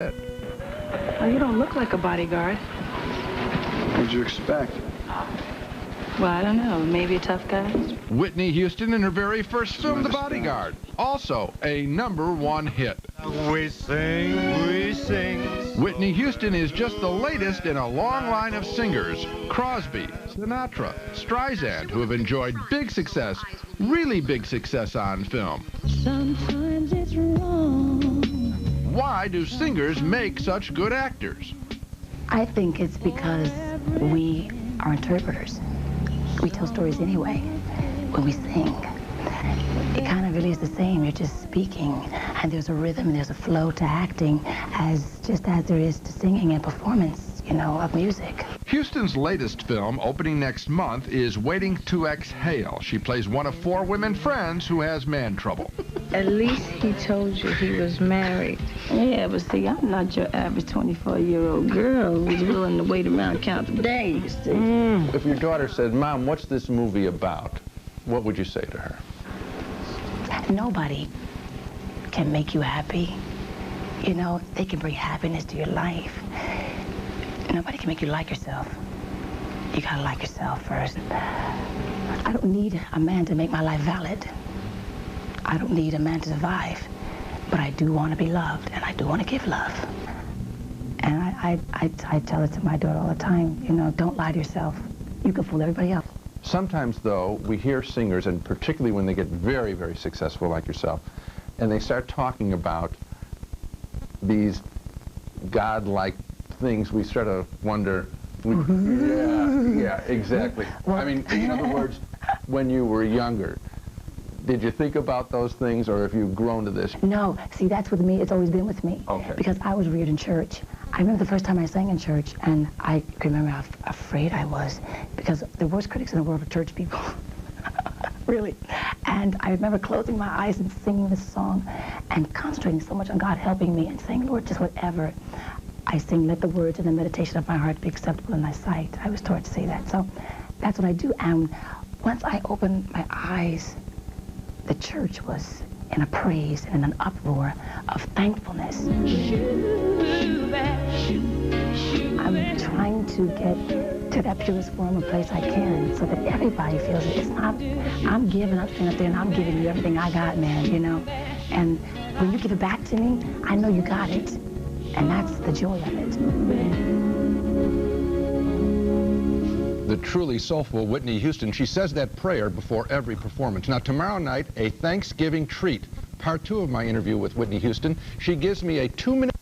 Well, you don't look like a bodyguard. What'd you expect? Well, I don't know. Maybe a tough guy? Whitney Houston in her very first film, The Bodyguard. Also a #1 hit. We sing, we sing. Whitney Houston is just the latest in a long line of singers. Crosby, Sinatra, Streisand, who have enjoyed big success, really big success on film. Sometimes it's wrong. Why do singers make such good actors? I think it's because we are interpreters. We tell stories anyway when we sing. It kind of really is the same. You're just speaking, and there's a rhythm, there's a flow to acting, just as there is to singing and performance, you know, of music. Houston's latest film, opening next month, is Waiting to Exhale. She plays one of 4 women friends who has man trouble. At least he told you he was married. Yeah, but see, I'm not your average 24-year-old girl who's willing to wait around count the days. If your daughter said, "Mom, what's this movie about?" what would you say to her? Nobody can make you happy. You know, they can bring happiness to your life. Nobody can make you like yourself. You gotta like yourself first. I don't need a man to make my life valid. I don't need a man to survive. But I do want to be loved, and I do want to give love. And I tell it to my daughter all the time, you know, don't lie to yourself. You can fool everybody else. Sometimes, though, we hear singers, and particularly when they get very, very successful like yourself, and they start talking about these godlike things, we sort of wonder, yeah, exactly. I mean, in other words, when you were younger, did you think about those things, or have you grown to this? No, see, that's with me. It's always been with me. Okay. Because I was reared in church. I remember the first time I sang in church, and I can remember how afraid I was, because the worst critics in the world are church people. Really. And I remember closing my eyes and singing this song and concentrating so much on God helping me and saying, Lord, just whatever I sing, let the words and the meditation of my heart be acceptable in thy sight. I was taught to say that. So that's what I do. And once I opened my eyes, the church was in a praise and in an uproar of thankfulness. I'm trying to get to that purest form of place I can so that everybody feels it. It's not, I'm giving up, standing up there, and I'm giving you everything I got, man, you know? And when you give it back to me, I know you got it. And that's the joy of it. The truly soulful Whitney Houston, she says that prayer before every performance. Now, tomorrow night, a Thanksgiving treat. Part 2 of my interview with Whitney Houston. She gives me a 2-minute